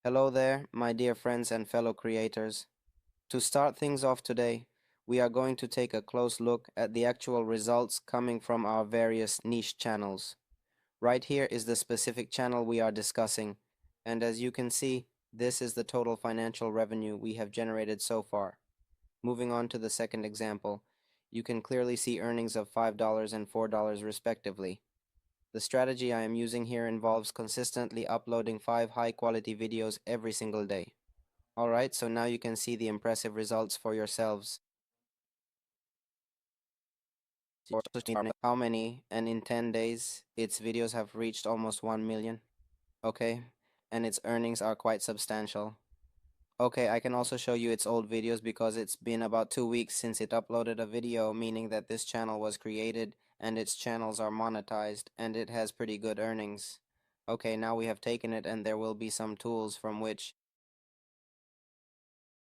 Hello there, my dear friends and fellow creators. To start things off today, we are going to take a close look at the actual results coming from our various niche channels. Right here is the specific channel we are discussing, and as you can see, this is the total financial revenue we have generated so far. Moving on to the second example, you can clearly see earnings of $5 and $4 respectively. The strategy I am using here involves consistently uploading 5 high-quality videos every single day. Alright, so now you can see the impressive results for yourselves. How many? And in 10 days, its videos have reached almost 1 million. Okay, and its earnings are quite substantial. Okay, I can also show you its old videos because it's been about 2 weeks since it uploaded a video, meaning that this channel was created and its channels are monetized and it has pretty good earnings. Okay, now we have taken it and there will be some tools from which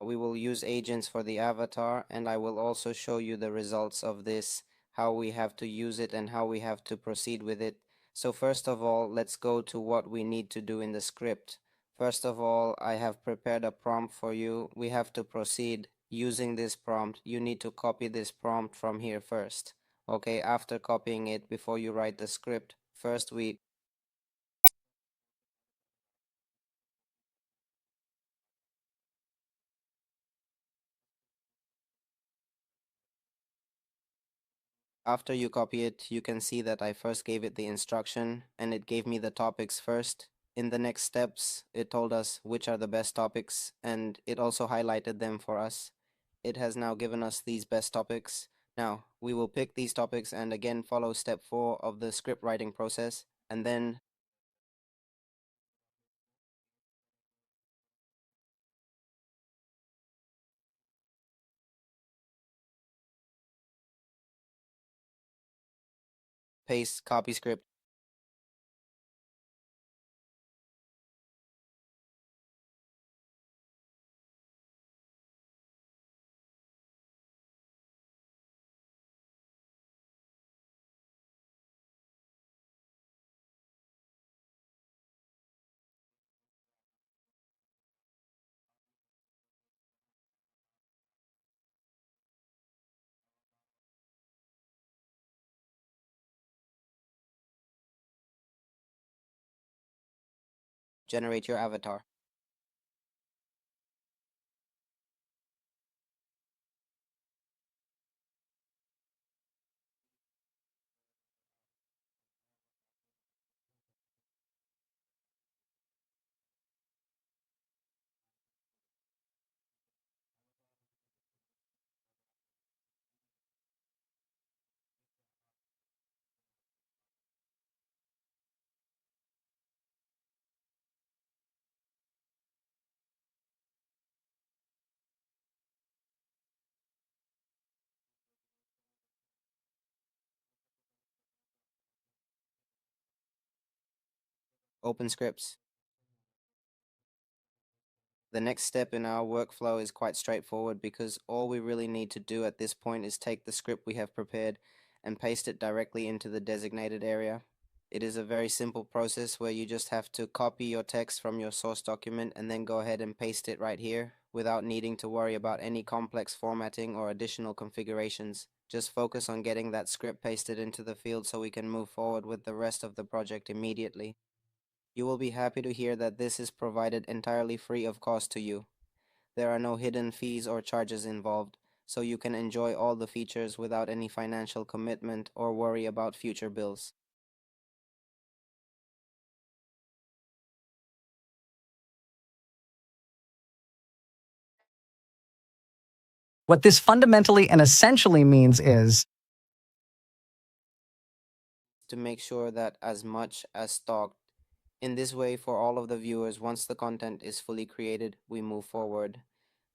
we will use agents for the avatar, and I will also show you the results of this, how we have to use it and how we have to proceed with it. So first of all, let's go to what we need to do in the script. First of all, I have prepared a prompt for you. We have to proceed using this prompt. You need to copy this prompt from here first. Okay, after copying it, before you write the script, first we After you copy it, you can see that I first gave it the instruction and it gave me the topics first. In the next steps, it told us which are the best topics and it also highlighted them for us. It has now given us these best topics. Now, we will pick these topics and again follow step 4 of the script writing process and then paste copy script. Generate your avatar. Open scripts. The next step in our workflow is quite straightforward because all we really need to do at this point is take the script we have prepared and paste it directly into the designated area. It is a very simple process where you just have to copy your text from your source document and then go ahead and paste it right here without needing to worry about any complex formatting or additional configurations. Just focus on getting that script pasted into the field so we can move forward with the rest of the project immediately. You will be happy to hear that this is provided entirely free of cost to you. There are no hidden fees or charges involved, so you can enjoy all the features without any financial commitment or worry about future bills. What this fundamentally and essentially means is To make sure that as much as stocked. In this way, for all of the viewers, once the content is fully created, we move forward.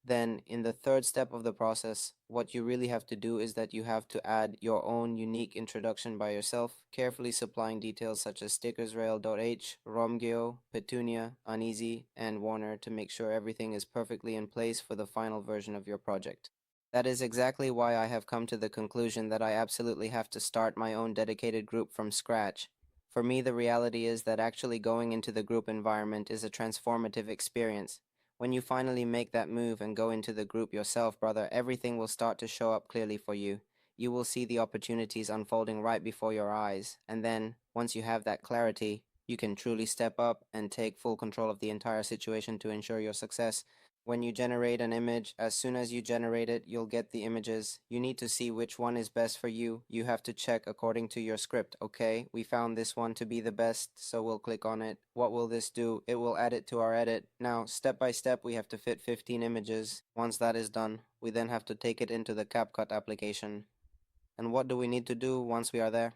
Then, in the third step of the process, what you really have to do is that you have to add your own unique introduction by yourself, carefully supplying details such as stickersrail.h, Romgeo, Petunia, Uneasy, and Warner to make sure everything is perfectly in place for the final version of your project. That is exactly why I have come to the conclusion that I absolutely have to start my own dedicated group from scratch. For me, the reality is that actually going into the group environment is a transformative experience. When you finally make that move and go into the group yourself, brother, everything will start to show up clearly for you. You will see the opportunities unfolding right before your eyes, and then, once you have that clarity, you can truly step up and take full control of the entire situation to ensure your success. When you generate an image, as soon as you generate it, you'll get the images. You need to see which one is best for you. You have to check according to your script. Okay, we found this one to be the best, so we'll click on it. What will this do? It will add it to our edit. Now, step by step, we have to fit 15 images. Once that is done, we then have to take it into the CapCut application. And what do we need to do once we are there?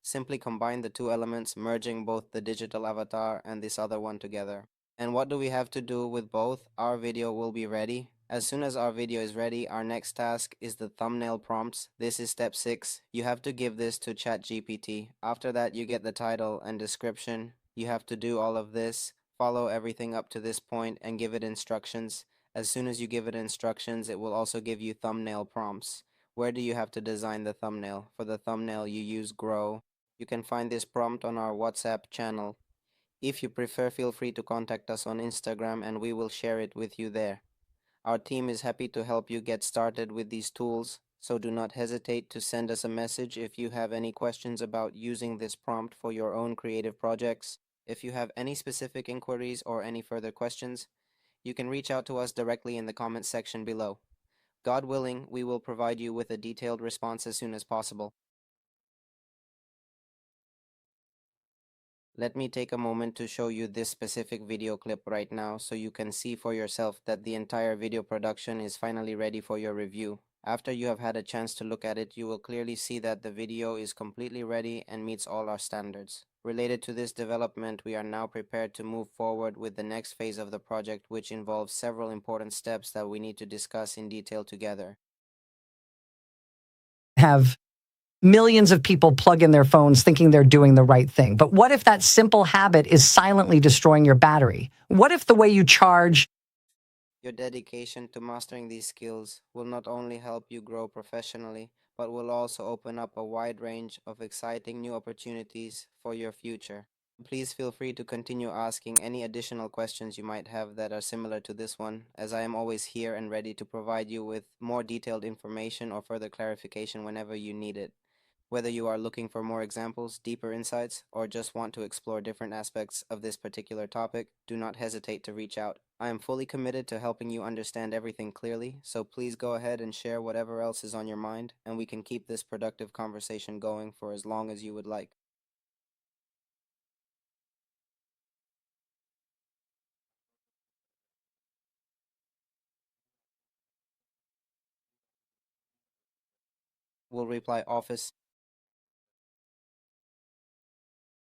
Simply combine the two elements, merging both the digital avatar and this other one together. And what do we have to do with both? Our video will be ready. As soon as our video is ready, our next task is the thumbnail prompts. This is step 6. You have to give this to ChatGPT. After that, you get the title and description. You have to do all of this, follow everything up to this point, and give it instructions. As soon as you give it instructions, it will also give you thumbnail prompts. Where do you have to design the thumbnail? For the thumbnail, you use Grow. You can find this prompt on our WhatsApp channel. If you prefer, feel free to contact us on Instagram and we will share it with you there. Our team is happy to help you get started with these tools, so do not hesitate to send us a message if you have any questions about using this prompt for your own creative projects. If you have any specific inquiries or any further questions, you can reach out to us directly in the comments section below. God willing, we will provide you with a detailed response as soon as possible. Let me take a moment to show you this specific video clip right now so you can see for yourself that the entire video production is finally ready for your review. After you have had a chance to look at it, you will clearly see that the video is completely ready and meets all our standards. Related to this development, we are now prepared to move forward with the next phase of the project, which involves several important steps that we need to discuss in detail together. Have millions of people plug in their phones thinking they're doing the right thing. But what if that simple habit is silently destroying your battery? What if the way you charge Your dedication to mastering these skills will not only help you grow professionally, but will also open up a wide range of exciting new opportunities for your future. Please feel free to continue asking any additional questions you might have that are similar to this one, as I am always here and ready to provide you with more detailed information or further clarification whenever you need it. Whether you are looking for more examples, deeper insights, or just want to explore different aspects of this particular topic, do not hesitate to reach out. I am fully committed to helping you understand everything clearly, so please go ahead and share whatever else is on your mind, and we can keep this productive conversation going for as long as you would like. We'll reply office.